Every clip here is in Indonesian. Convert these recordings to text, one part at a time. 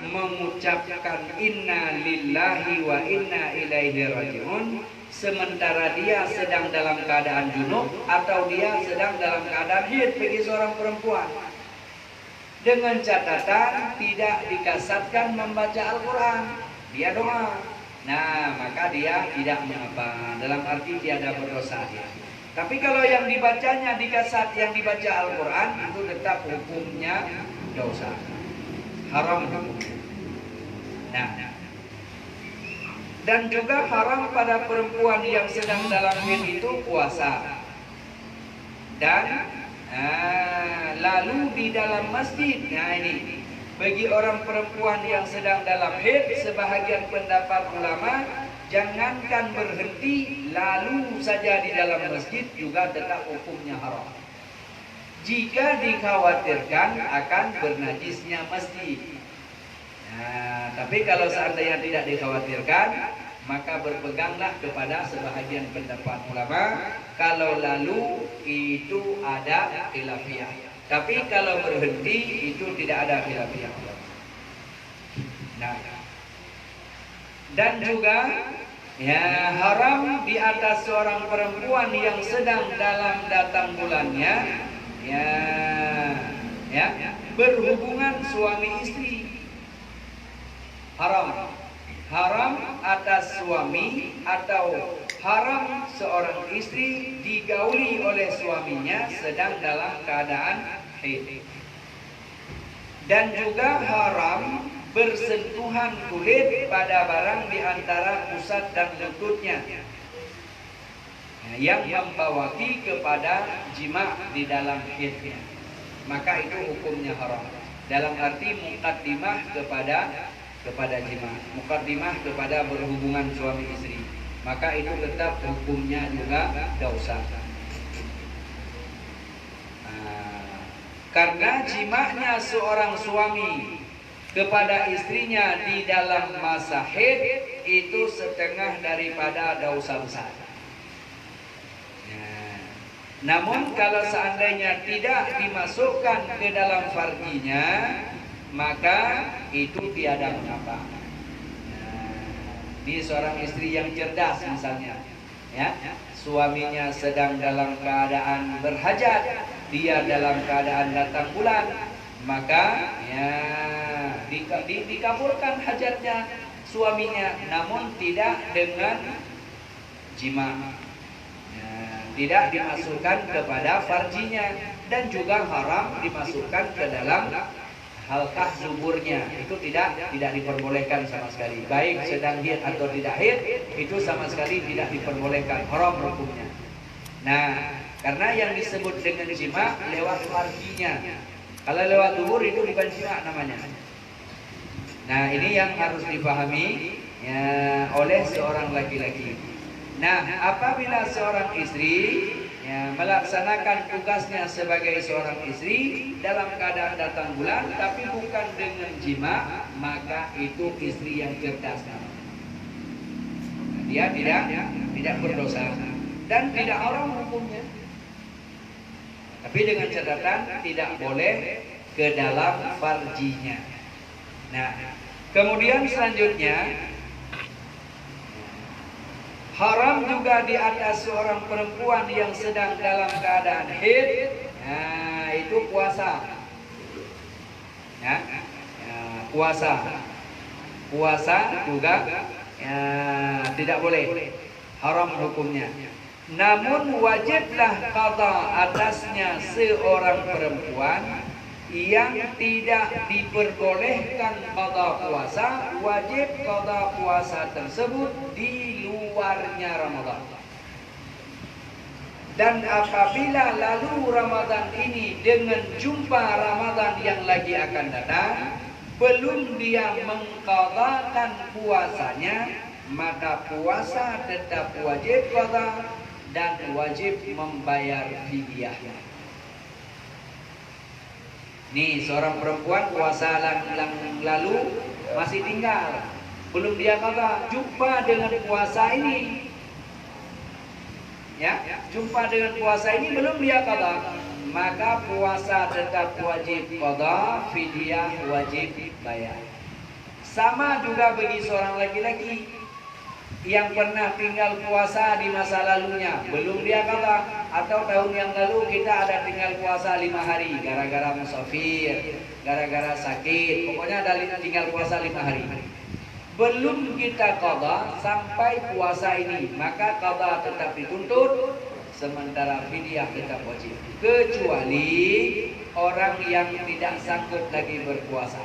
mengucapkan inna lillahi wa inna ilaihi rajiun sementara dia sedang dalam keadaan junub atau dia sedang dalam keadaan haid bagi seorang perempuan, dengan catatan tidak dikasatkan membaca Al-Quran, dia doa. Nah, maka dia tidak mengapa, dalam arti tiada berdosa dia. Tapi kalau yang dibacanya dikasat, yang dibaca Al-Quran, itu tetap hukumnya dosa, haram hukumnya. Nah, dan juga haram pada perempuan yang sedang dalam haid itu puasa. Dan lalu di dalam masjid, nah ini bagi orang perempuan yang sedang dalam haid, sebahagian pendapat ulama jangankan berhenti, lalu saja di dalam masjid juga tetap hukumnya haram. Jika dikhawatirkan akan bernajisnya masjid. Nah, tapi kalau seandainya tidak dikhawatirkan, maka berpeganglah kepada sebahagian pendapat ulama kalau lalu itu ada khilafiyah. Tapi kalau berhenti itu tidak ada khilafiyah. Nah, dan juga ya haram di atas seorang perempuan yang sedang dalam datang bulannya berhubungan suami istri. Haram atas suami atau haram seorang istri digauli oleh suaminya sedang dalam keadaan haid. Dan juga haram bersentuhan kulit pada barang di antara pusat dan lututnya yang membawaki kepada jima di dalam haidnya. Maka itu hukumnya haram. Dalam arti muqaddimah kepada jima, muqaddimah kepada berhubungan suami istri, maka itu tetap hukumnya juga dosa. Karena jimanya seorang suami kepada istrinya di dalam masa haid itu setengah daripada dosa besar. Namun kalau seandainya tidak dimasukkan ke dalam farjinya, maka itu tiada mengapa. Ini seorang istri yang cerdas misalnya, ya, suaminya sedang dalam keadaan berhajat, dia dalam keadaan datang bulan, maka ya dikabulkan hajatnya suaminya, namun tidak dengan jima, tidak dimasukkan kepada farjinya, dan juga haram dimasukkan ke dalam halkah zuburnya, itu tidak diperbolehkan sama sekali. Baik sedang haid atau tidak haid, itu sama sekali tidak diperbolehkan, haram hukumnya. Nah, karena yang disebut dengan jima lewat farjinya. Kalau lewat zubur itu bukan jima namanya. Nah, ini yang harus dipahami ya, oleh seorang laki-laki. Nah, apabila seorang istri melaksanakan tugasnya sebagai seorang istri dalam keadaan datang bulan tapi bukan dengan jima, maka itu istri yang cerdas. Dia tidak berdosa dan tidak haram hukumnya. Tapi dengan catatan tidak boleh ke dalam farjinya. Nah, kemudian selanjutnya haram juga di atas seorang perempuan yang sedang dalam keadaan haid, nah, itu puasa. Puasa juga tidak boleh, haram hukumnya. Namun wajiblah qada atasnya seorang perempuan yang tidak diperbolehkan qada puasa, wajib qada puasa tersebut di luarnya Ramadan. Dan apabila lalu Ramadan ini dengan jumpa Ramadan yang lagi akan datang, belum dia mengqadakan puasanya, maka puasa tetap wajib qada dan wajib membayar fidyah. Nih, seorang perempuan puasa lalu masih tinggal, belum dia qada, jumpa dengan puasa ini, ya, jumpa dengan puasa ini belum dia qada, maka puasa tetap wajib qada, fidyah wajib bayar. Sama juga bagi seorang laki-laki yang pernah tinggal puasa di masa lalunya, belum dia qada, atau tahun yang lalu kita ada tinggal puasa 5 hari gara-gara musafir, gara-gara sakit, pokoknya ada tinggal puasa 5 hari. Belum kita qada sampai puasa ini, maka qada tetap dituntut, sementara fidyah tetap wajib. Kecuali orang yang tidak sanggup lagi berpuasa.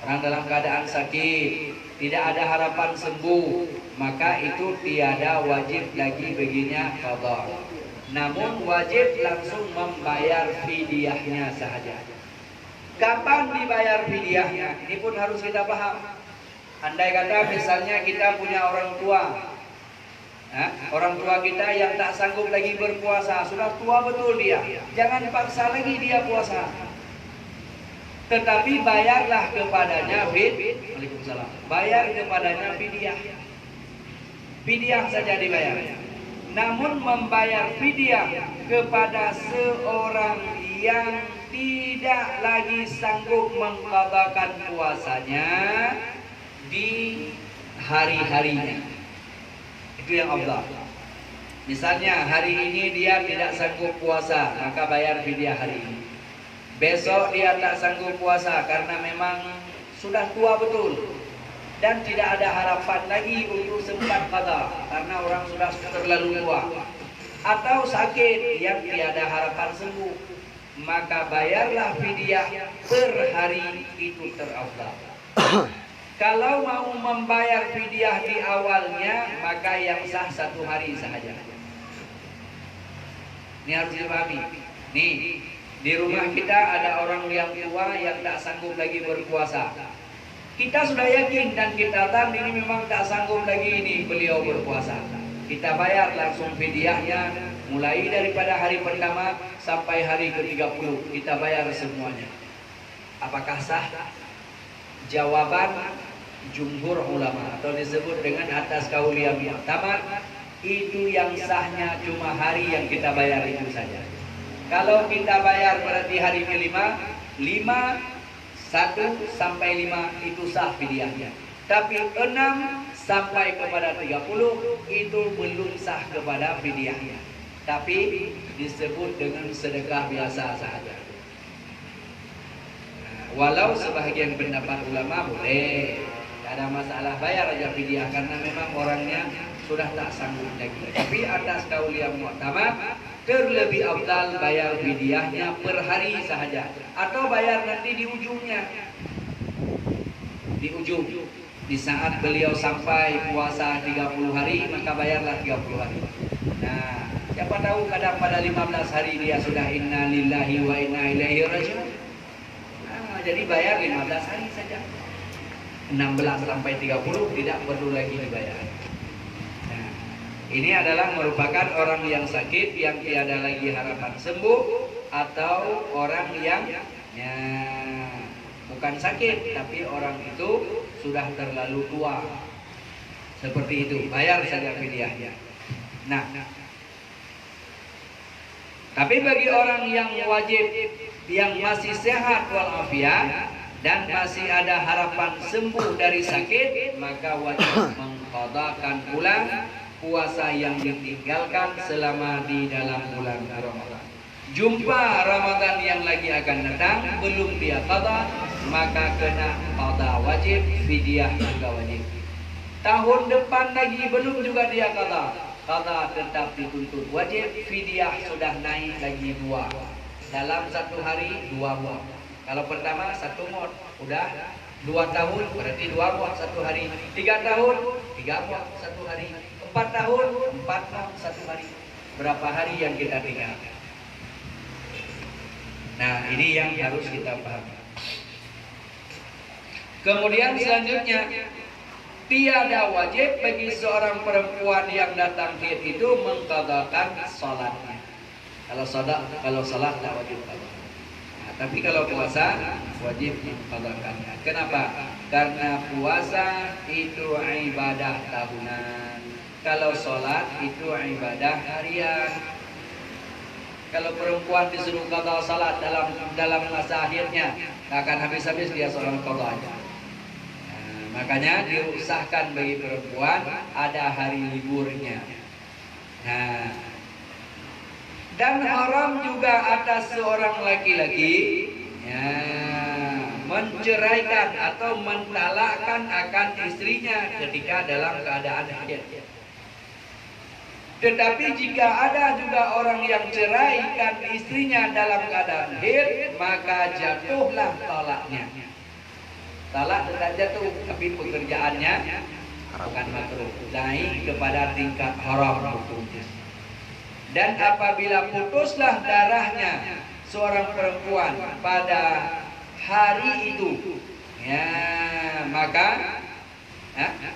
Orang dalam keadaan sakit, tidak ada harapan sembuh, maka itu tiada wajib lagi baginya qada. Namun wajib langsung membayar fidyahnya sahaja. Kapan dibayar fidyahnya? Ini pun harus kita paham. Andai kata misalnya kita punya orang tua, orang tua kita yang tak sanggup lagi berpuasa, sudah tua betul dia, jangan paksa lagi dia puasa. Tetapi bayarlah kepadanya Waalaikumsalam. Bayar kepadanya fidyah. Fidyah saja dibayar. Namun membayar fidyah kepada seorang yang tidak lagi sanggup mengqadakan puasanya di hari-harinya, itu yang afdal. Misalnya hari ini dia tidak sanggup puasa, maka bayar fidyah hari ini. Besok dia tak sanggup puasa karena memang sudah tua betul dan tidak ada harapan lagi untuk sempat qada karena orang sudah terlalu tua, atau sakit yang tiada harapan sembuh, maka bayarlah fidyah per hari, itu terafdal. Kalau mau membayar fidyah di awalnya, maka yang sah 1 hari sahaja. Ini harus dipahami. Nih, di rumah kita ada orang yang tua yang tak sanggup lagi berpuasa. Kita sudah yakin dan kita tahu ini memang tak sanggup lagi ini beliau berpuasa. Kita bayar langsung fidyahnya mulai daripada hari pertama sampai hari ke-30. Kita bayar semuanya. Apakah sah? Jawaban jumhur ulama atau disebut dengan atas kaul yang mu'tamad, itu yang sahnya cuma hari yang kita bayar itu saja. Kalau kita bayar berarti hari kelima, 1 sampai 5 itu sah fidyahnya. Tapi 6 sampai kepada 30 itu belum sah kepada fidyahnya. Tapi disebut dengan sedekah biasa saja. Walau sebahagian pendapat ulama boleh, tidak ada masalah, bayar aja fidyah karena memang orangnya sudah tak sanggup lagi. Tapi atas kaul yang mu'tamad, terlebih afdal bayar fidyahnya per hari sahaja, atau bayar nanti di ujungnya, di ujung, di saat beliau sampai puasa 30 hari, maka bayarlah 30 hari. Nah, siapa tahu kadang pada 15 hari dia sudah inna lillahi wa inna ilaihi raji'un. Nah, jadi bayar 15 hari saja. 16 sampai 30 tidak perlu lagi dibayar. Ini adalah merupakan orang yang sakit yang tiada lagi harapan sembuh, atau orang yang bukan sakit tapi orang itu sudah terlalu tua. Seperti itu, bayar saja fidyahnya. Nah, tapi bagi orang yang wajib yang masih sehat walafiat dan masih ada harapan sembuh dari sakit, maka wajib mengqadakan ulang puasa yang ditinggalkan selama di dalam bulan Ramadan. Jumpa Ramadan yang lagi akan datang, belum dia qada, maka kena qada wajib, fidyah juga wajib. Tahun depan lagi belum juga dia qada, qada tetap dituntut wajib, fidyah sudah naik lagi 2. Dalam 1 hari 2 muat. Kalau pertama 1 muat, udah 2 tahun berarti 2 muat 1 hari. 3 tahun 3 muat 1 hari. 4 tahun 4 muat 1 hari. Berapa hari yang kita tinggal? Nah, ini yang harus kita pahami. Kemudian selanjutnya, tiada wajib bagi seorang perempuan yang datang haid itu mengqadakan salatnya. Kalau salat tak wajib qada. Nah, tapi kalau puasa wajib mengqadakannya. Kenapa? Karena puasa itu ibadah tahunan. Kalau salat itu ibadah harian. Kalau perempuan disuruh qada salat dalam masa akhirnya, akan habis-habis dia seorang qada aja. Makanya diusahakan bagi perempuan ada hari liburnya. Nah, dan haram juga atas seorang laki-laki ya, menceraikan atau mentalakkan akan istrinya ketika dalam keadaan haid. Tetapi jika ada juga orang yang ceraikan istrinya dalam keadaan haid, maka jatuhlah talaknya. Talak tetap jatuh, tapi pekerjaannya bukan makruh, naik kepada tingkat haram hukumnya. Dan apabila putuslah darahnya seorang perempuan pada hari itu, ya, maka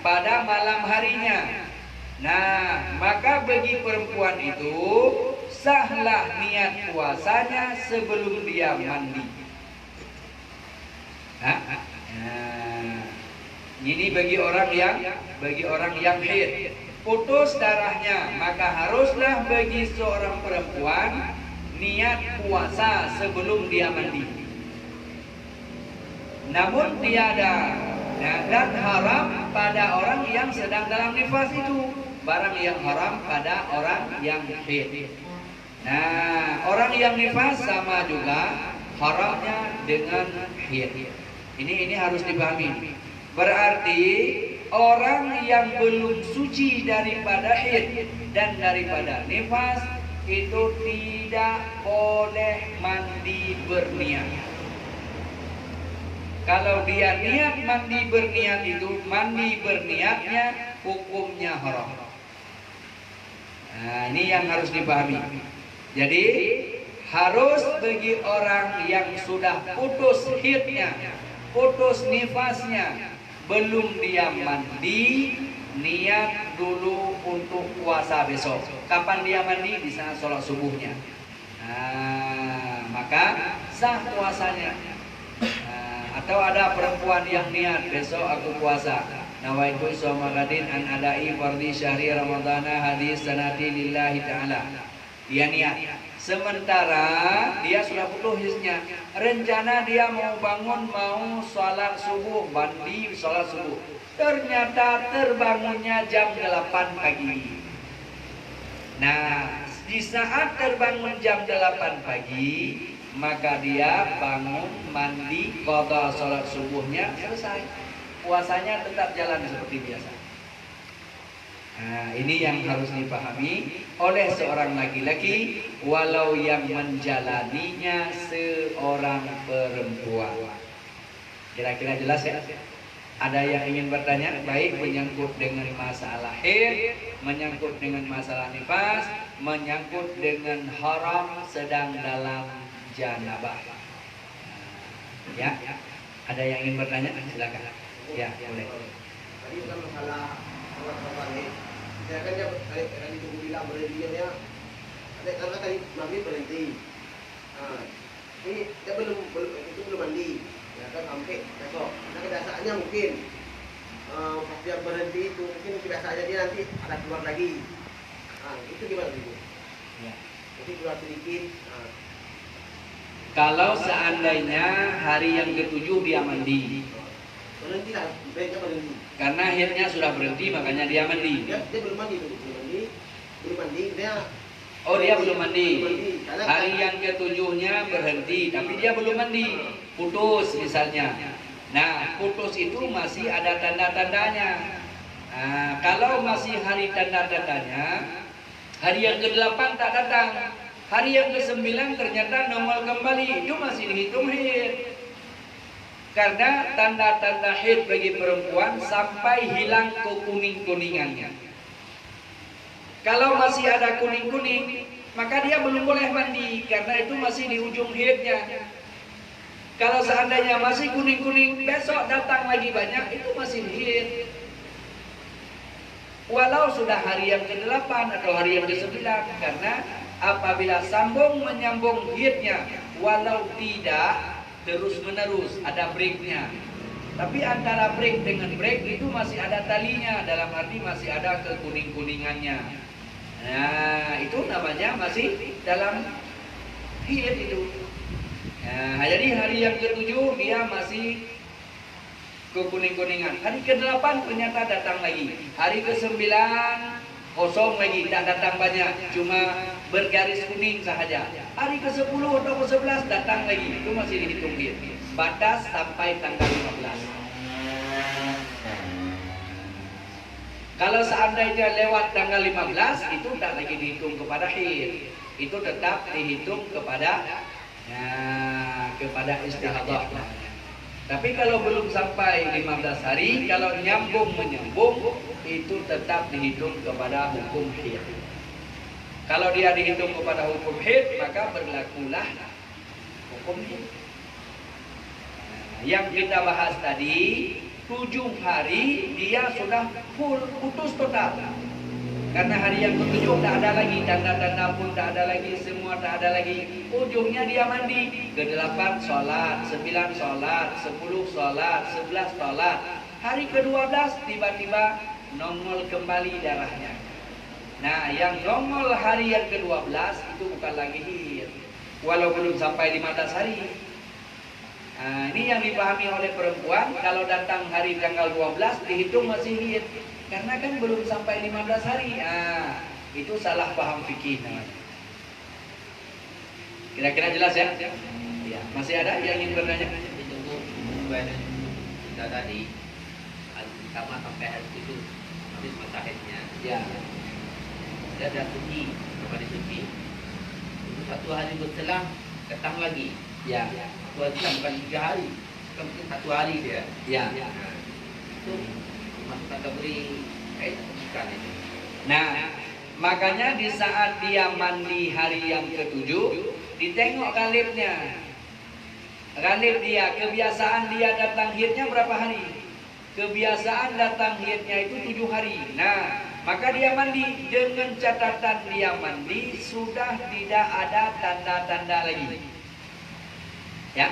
pada malam harinya, nah, maka bagi perempuan itu sahlah niat puasanya sebelum dia mandi. Ini bagi orang yang haid, putus darahnya, maka haruslah bagi seorang perempuan niat puasa sebelum dia mandi. Namun tiada dan haram pada orang yang sedang dalam nifas itu, barang yang haram pada orang yang haid. Nah, orang yang nifas sama juga haramnya dengan haid. Ini harus dipahami. Berarti orang yang belum suci daripada haid dan daripada nifas itu tidak boleh mandi berniat. Kalau dia niat mandi berniat itu, mandi berniatnya hukumnya haram. Nah, ini yang harus dipahami. Jadi harus bagi orang yang sudah putus haidnya, putus nifasnya, belum dia mandi, niat dulu untuk puasa besok. Kapan dia mandi? Di saat sholat subuhnya. Nah, maka sah puasanya. Atau ada perempuan yang niat, besok aku puasa, nawaitu shoma ghadin an adai fardhi syahri ramadhana hadis sanati lillahi ta'ala. Dia niat, sementara dia sudah putus haidnya, rencana dia mau bangun, mau sholat subuh, mandi sholat subuh, ternyata terbangunnya jam 8 pagi. Nah, di saat terbangun jam 8 pagi, maka dia bangun, mandi, qada sholat subuhnya, selesai. Puasanya tetap jalan seperti biasa. Nah, ini yang harus dipahami oleh seorang laki-laki, walau yang menjalaninya seorang perempuan. Kira-kira jelas ya? Ada yang ingin bertanya? Baik menyangkut dengan masalah haid, menyangkut dengan masalah nifas, menyangkut dengan haram sedang dalam janabah. Ya, ada yang ingin bertanya? Silakan. Ya, boleh. Tadi bukan masalah sholat. Ya kan dia tadi tunggu bilang berhentinya, karena tadi maghrib berhenti. Nah, ini dia belum mandi, ya kan sampai besok. Karena kebiasaannya mungkin pas dia berhenti itu mungkin kebiasaannya dia nanti ada keluar lagi. Nah, itu gimana ibu? Ya. Jadi keluar sedikit. Nah. Kalau seandainya hari yang ketujuh dia mandi, Berhenti lah, baiknya berhenti. karena haidnya sudah berhenti, makanya dia mandi. Dia belum mandi tuh, belum mandi. Dia belum mandi. Karena Hari yang ketujuhnya berhenti, tapi dia belum mandi, putus misalnya. Nah, putus itu masih ada tanda-tandanya. Nah, kalau masih hari tanda-tandanya, hari yang ke-8 tak datang, hari yang ke-9 ternyata normal kembali, itu masih dihitung haid. Karena tanda-tanda haid bagi perempuan sampai hilang kekuning-kuningannya. Kalau masih ada kuning-kuning, maka dia belum boleh mandi, karena itu masih di ujung haidnya. Kalau seandainya masih kuning-kuning, besok datang lagi banyak, itu masih haid. Walau sudah hari yang ke-8 atau hari yang ke-9, karena apabila sambung menyambung haidnya, walau tidak terus menerus, ada breaknya. Tapi antara break dengan break itu masih ada talinya, dalam arti masih ada kekuning-kuningannya. Nah, itu namanya masih dalam haid itu. Nah, jadi hari yang ke-7 dia masih kekuning-kuningan. Hari ke-8 ternyata datang lagi. Hari ke-9 kosong lagi, tak datang banyak, cuma bergaris kuning sahaja. Hari ke-10 atau ke-11 datang lagi, itu masih dihitung dia. Batas sampai tanggal 15. Kalau seandainya lewat tanggal 15, itu tak lagi dihitung kepada haid. Itu tetap dihitung kepada istihadah. Tapi kalau belum sampai 15 hari, kalau nyambung menyambung, itu tetap dihitung kepada hukum haid. Kalau dia dihitung kepada hukum haid, maka berlakulah hukum haid. Yang kita bahas tadi, 7 hari dia sudah full, putus total. Karena hari yang ke-7 tak ada lagi, tanda-tanda pun tak ada lagi, semua tak ada lagi. Ujungnya dia mandi. Ke-8 sholat, 9 sholat, 10 sholat, 11 sholat. Hari ke-12 tiba-tiba nongol kembali darahnya. Nah, yang nongol hari yang ke-12 itu bukan lagi haid, walau belum sampai 15 hari. Nah, ini yang dipahami oleh perempuan. Kalau datang hari tanggal 12 dihitung masih haid, karena kan belum sampai 15 hari. Nah, itu salah paham fikih namanya. Kira-kira jelas ya? Ya. Masih ada yang ingin bertanya? Ditunggu kita tadi sama sampai hari itu habis mataharinya. Ya. Dia ada suci, kepada suci. Itu 1 hari berselang datang lagi. Ya. 1 hari bukan 3 hari, kan mungkin 1 hari dia. Ya. Nah, itu masuk kategori bukan itu. Nah, makanya di saat dia mandi hari yang ke-7, ditengok galibnya. Galib dia, kebiasaan dia datang haidnya berapa hari? Kebiasaan datang haidnya itu 7 hari. Nah, maka dia mandi. Dengan catatan dia mandi sudah tidak ada tanda-tanda lagi. Ya.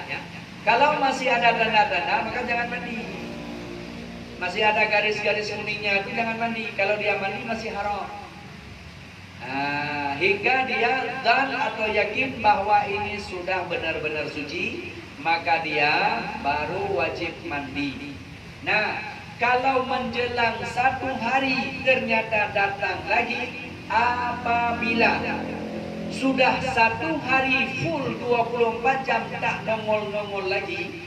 Kalau masih ada tanda-tanda, maka jangan mandi. Masih ada garis-garis kuningnya itu jangan mandi. Kalau dia mandi masih haram. Hingga dia dan atau yakin bahwa ini sudah benar-benar suci, maka dia baru wajib mandi. Nah, kalau menjelang 1 hari ternyata datang lagi, apabila sudah 1 hari full 24 jam tak nongol-nongol lagi,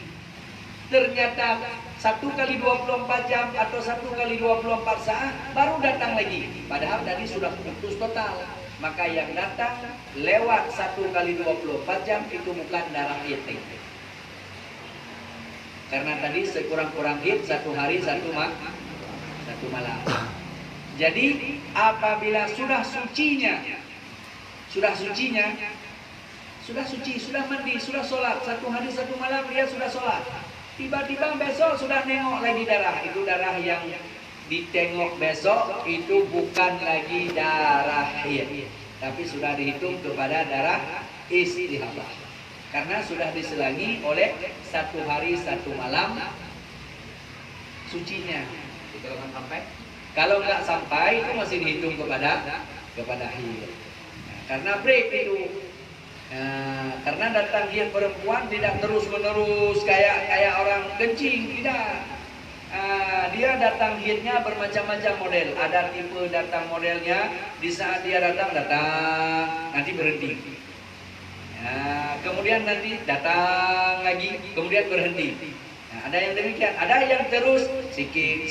ternyata 1 kali 24 jam atau 1 kali 24 saat baru datang lagi, padahal tadi sudah putus total. Maka yang datang lewat 1 kali 24 jam itu bukan darah haid. Karena tadi sekurang-kurang haid 1 hari 1 malam. Jadi apabila sudah suci, sudah suci, sudah mandi, sudah sholat 1 hari 1 malam dia sudah sholat. Tiba-tiba besok sudah nengok lagi darah. Itu darah yang ditengok besok itu bukan lagi darah haid, tapi sudah dihitung kepada darah istihadah. Karena sudah diselangi oleh 1 hari 1 malam sucinya. Kalau nggak sampai, Kalau nggak sampai itu masih dihitung kepada haid. Karena break itu. Karena datang haid perempuan tidak terus-menerus kayak orang kencing, tidak. Dia datang haidnya bermacam-macam model. Ada tipe datang modelnya di saat dia datang nanti berhenti. Kemudian nanti datang lagi, kemudian berhenti. Ada yang demikian, ada yang terus sikit.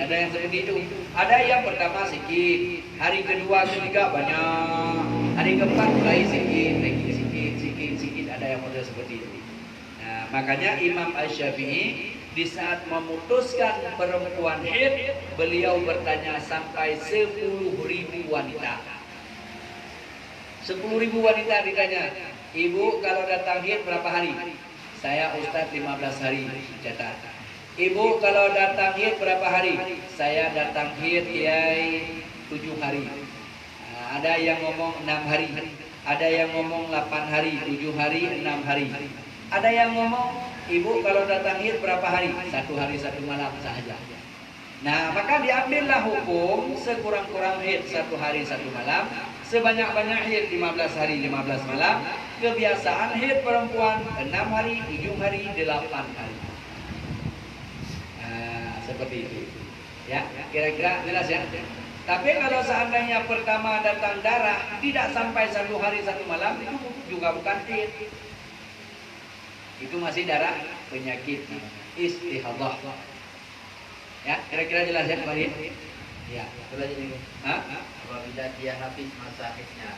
Ada yang seperti itu. Ada yang pertama sikit, hari kedua, ketiga banyak, hari keempat mulai sikit. Ada yang model seperti itu. Nah, makanya Imam Asy-Syafi'i di saat memutuskan perempuan haid, beliau bertanya sampai 10.000 wanita. 10.000 wanita ditanya, ibu kalau datang haid berapa hari? Saya Ustaz 15 hari, catat. Ibu kalau datang haid berapa hari? Saya datang haid Kiai 7 hari. Ada yang ngomong 6 hari, ada yang ngomong 8 hari, 7 hari, 6 hari. Ada yang ngomong, ibu kalau datang haid berapa hari? 1 hari 1 malam saja. Nah, maka diambillah hukum sekurang-kurang haid 1 hari 1 malam, sebanyak-banyak haid 15 hari 15 malam. Kebiasaan haid perempuan 6 hari, 7 hari, 8 hari. seperti itu. Ya, kira-kira jelas ya. Tapi kalau seandainya pertama datang darah tidak sampai 1 hari 1 malam, itu juga bukan haid. Itu masih darah penyakit istihadah. Ya, kira-kira jelas ya kemarin? Ya. Coba jadi Hah? apabila dia habis masa haidnya,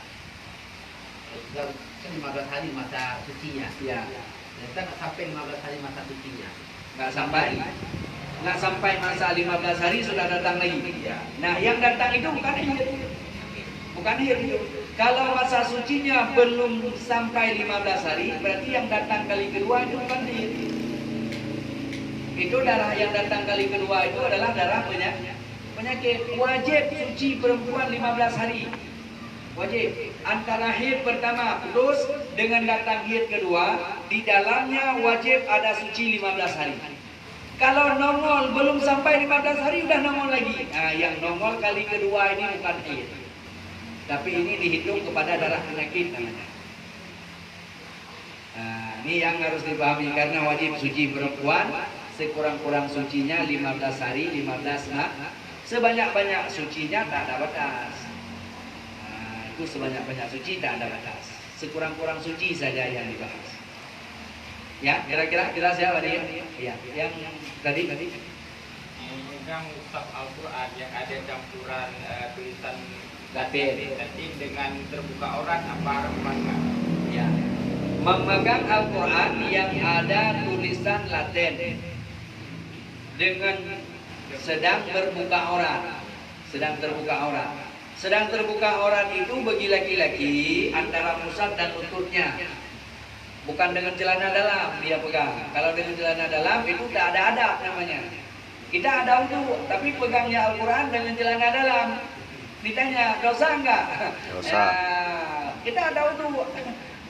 kan 15 hari masa sucinya. Ya. Ternyata nggak sampai 15 hari masa sucinya. Nggak sampai masa 15 hari sudah datang lagi. Ya. Nah, yang datang itu bukan haid. Bukan haid itu. Kalau masa sucinya belum sampai 15 hari, berarti yang datang kali kedua itu bukan haid. Itu darah yang datang kali kedua itu adalah darah penyakit. Wajib suci perempuan 15 hari. Wajib. Antara haid pertama putus dengan datang haid kedua, di dalamnya wajib ada suci 15 hari. Kalau nongol belum sampai 15 hari udah nongol lagi. Nah, yang nongol kali kedua ini bukan haid. Tapi ini dihitung kepada darah penyakit namanya. Nah, ini yang harus dipahami karena wajib suci perempuan sekurang-kurang sucinya 15 hari, 15 sebanyak-banyak sucinya tak ada batas. Nah, itu sebanyak-banyak suci tak ada batas. Sekurang-kurang suci saja yang dibahas. Ya, kira-kira jelas ya tadi? Ya, yang tadi. Memegang mushaf Al-Quran yang ada campuran tulisan Latin dengan terbuka aurat apa harapannya? Ya. Memegang Al-Quran yang ada tulisan Latin dengan sedang terbuka aurat. Sedang terbuka aurat itu bagi laki-laki antara pusat dan lututnya. Bukan dengan celana dalam dia pegang. Kalau dengan celana dalam itu tak ada adab namanya. Kita ada wudu, tapi pegangnya Al-Quran dengan celana dalam. Ditanya, dosa enggak? Dosa. Ya, kita ada wudu.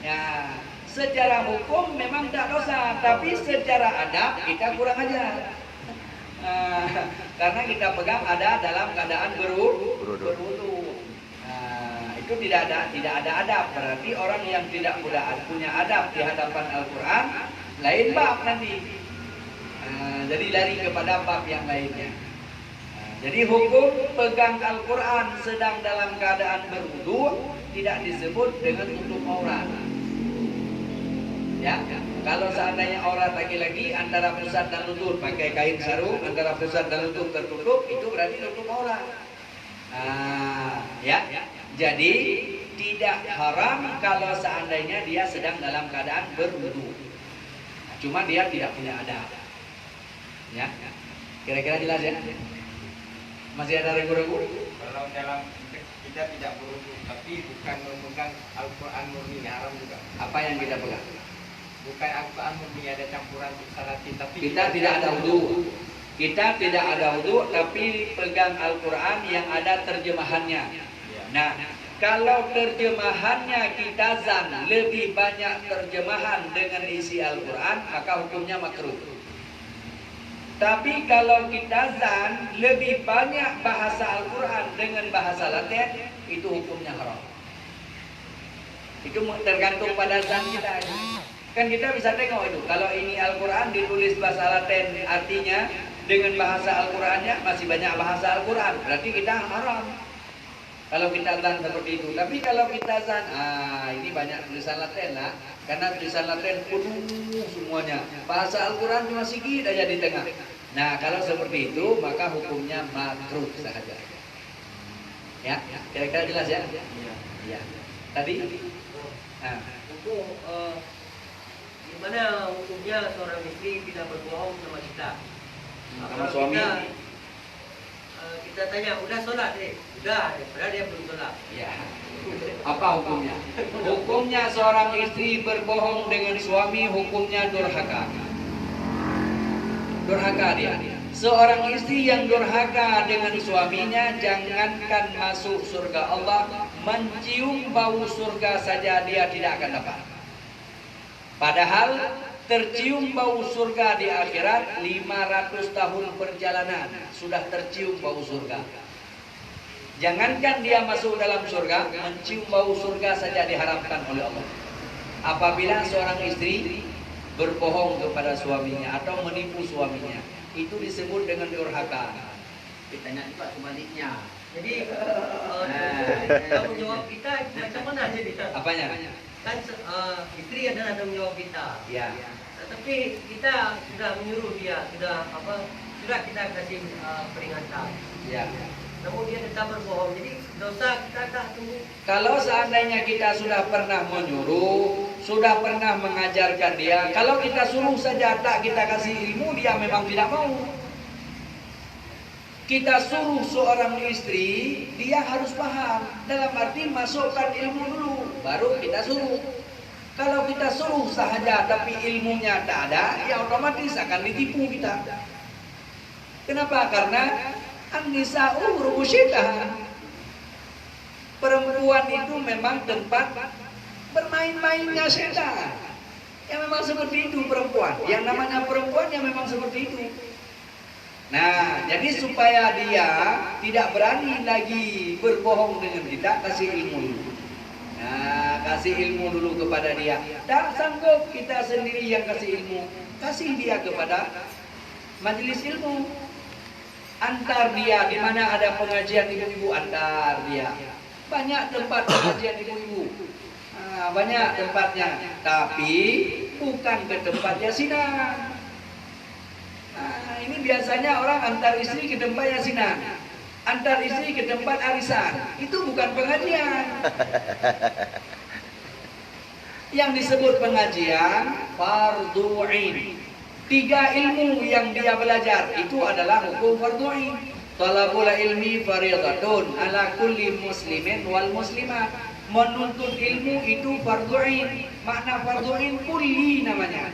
Ya, secara hukum memang tak dosa, tapi secara adab kita kurang ajar. Karena kita pegang ada dalam keadaan berwudu. Itu tidak ada adab. Berarti orang yang tidak punya adab di hadapan Al-Quran lain bab nanti. Jadi lari kepada bab yang lainnya. Jadi hukum pegang Al-Quran sedang dalam keadaan berwudu tidak disebut dengan tutup aurat. Ya, kalau seandainya aurat laki-laki antara pusat dan lutut pakai kain sarung, antara pusat dan lutut tertutup, itu berarti tutup aurat. Ya. Jadi tidak haram kalau seandainya dia sedang dalam keadaan berwudu. Cuma dia tidak punya adab. Ya. Kira-kira jelas ya? Masih ada ragu-ragu? Kalau dalam kita tidak berwudu, tapi bukan memegang Al-Quran murni haram juga. Apa yang kita pegang? Bukan Al-Quran murni ada campuran tulisan Latin, tapi Kita tidak ada wudu. Kita tidak ada wudu, tapi pegang Al-Quran yang ada terjemahannya. Nah, kalau terjemahannya kita zan lebih banyak terjemahan dengan isi Al-Quran, maka hukumnya makruh. Tapi kalau kita zan lebih banyak bahasa Al-Quran dengan bahasa Latin, itu hukumnya haram. Itu tergantung pada zan kita. Kan kita bisa tengok itu. Kalau ini Al-Quran ditulis bahasa Latin, artinya dengan bahasa Al-Qurannya masih banyak bahasa Al-Quran, berarti kita haram. Kalau kita zan seperti itu. Tapi kalau kita zan, ini banyak tulisan Latin lah. Karena tulisan Latin penuh semuanya. Bahasa Al-Quran cuma sedikit aja di tengah. Nah, kalau seperti itu, maka hukumnya makruh saja. Ya, kira-kira jelas ya? Ya. Tadi? Nah. Hukum gimana hukumnya seorang istri bila berbohong sama kita? Sama suami? Kita tanya, udah sholat deh? Udah, padahal dia belum sholat. Ya. Apa hukumnya? Hukumnya seorang istri berbohong dengan suami, hukumnya durhaka. Durhaka dia. Seorang istri yang durhaka dengan suaminya, jangankan masuk surga Allah, mencium bau surga saja dia tidak akan dapat. Padahal tercium bau surga di akhirat 500 tahun perjalanan sudah tercium bau surga. Jangankan dia masuk dalam surga, mencium bau surga saja diharamkan oleh Allah. Apabila seorang istri berbohong kepada suaminya atau menipu suaminya, itu disebut dengan durhaka. Kita tanya juga sebaliknya. Jadi tanggung jawab kita macam mana jadi? Apanya? Kan istri adalah tanggung jawab kita. Ya. Tetapi kita sudah menyuruh dia, sudah kita kasih peringatan. Ya. Namun dia tetap berbohong. Jadi dosa kita tak tunggu. Kalau seandainya kita sudah pernah menyuruh, sudah pernah mengajarkan dia, kalau kita suruh saja tak kita kasih ilmu, dia memang tidak mau. Kita suruh seorang istri, dia harus paham. Dalam arti masukkan ilmu dulu, baru kita suruh. Kalau kita suruh sahaja tapi ilmunya tak ada, ya otomatis akan ditipu kita. Kenapa? Karena an-nisa'u ru'usyitah. Perempuan itu memang tempat bermain-mainnya setan. Ya memang seperti itu perempuan. Yang namanya perempuan ya memang seperti itu. Nah, jadi supaya dia tidak berani lagi berbohong dengan kita, kasih ilmu dulu. Nah, kasih ilmu dulu kepada dia. Tak sanggup kita sendiri yang kasih ilmu, kasih dia kepada majelis ilmu. Antar dia, di mana ada pengajian ibu-ibu, antar dia. Banyak tempat pengajian ibu-ibu. Nah, banyak tempatnya, tapi bukan ke tempat yasinan. Nah, ini biasanya orang antar istri ke tempat yasinan, antar istri ke tempat arisan. Itu bukan pengajian. Yang disebut pengajian fardhu ain. 3 ilmu yang dia belajar itu adalah hukum fardhu ain. Talabul ilmi fardhatun ala kulli muslimin wal muslimat. Menuntut ilmu itu fardhu ain. Makna fardhu ain kulli namanya.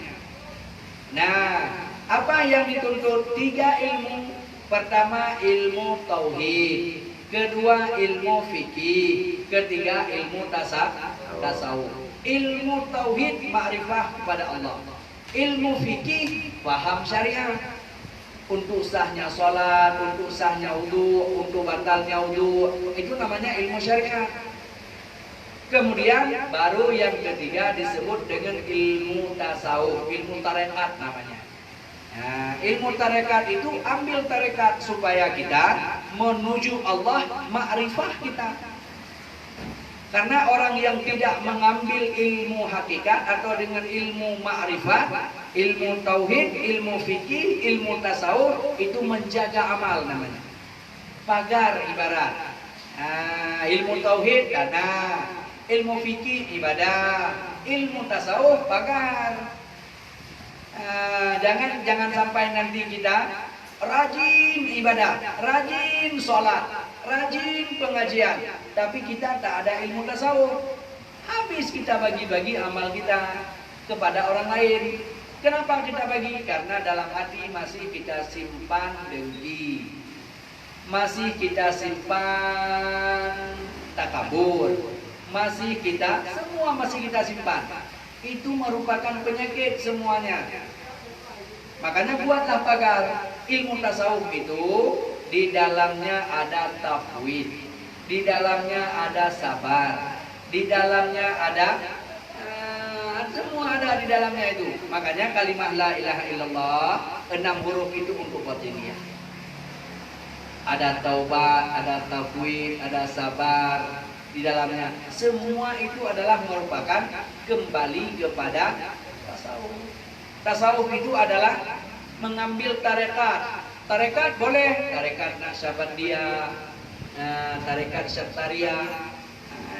Nah, apa yang dituntut? 3 ilmu. Pertama ilmu tauhid, kedua ilmu fikih, ketiga ilmu tasawuf. Ilmu tauhid ma'rifah kepada Allah. Ilmu fikih paham syariat. Untuk sahnya sholat, untuk sahnya wudu, untuk batalnya wudu, itu namanya ilmu syariat. Kemudian baru yang ketiga disebut dengan ilmu tasawuf, ilmu tarekat namanya. Nah, ilmu tarekat itu ambil tarekat supaya kita menuju Allah, ma'rifah kita. Karena orang yang tidak mengambil ilmu hakikat atau dengan ilmu ma'rifat, ilmu tauhid, ilmu fikih, ilmu tasawuf, itu menjaga amal namanya. Pagar ibarat. Nah, ilmu tauhid karena ilmu fikih ibadah, ilmu tasawuf pagar. Jangan sampai nanti kita rajin ibadah, rajin sholat, rajin pengajian, tapi kita tak ada ilmu tasawuf. Habis kita bagi-bagi amal kita kepada orang lain. Kenapa kita bagi? Karena dalam hati masih kita simpan dengki, masih kita simpan takabur, masih kita simpan. Itu merupakan penyakit semuanya. Makanya buatlah pagar. Ilmu tasawuf itu di dalamnya ada tafwid, di dalamnya ada sabar, di dalamnya ada semua ada di dalamnya itu. Makanya kalimat la ilaha illallah 6 huruf itu untuk batiniyah. Ada taubat, ada tafwid, ada sabar di dalamnya. Semua itu adalah merupakan kembali kepada tasawuf. Tasawuf itu adalah mengambil tarekat. Tarekat boleh, tarekat Naqsyabandiyah, tarekat Syartariyah.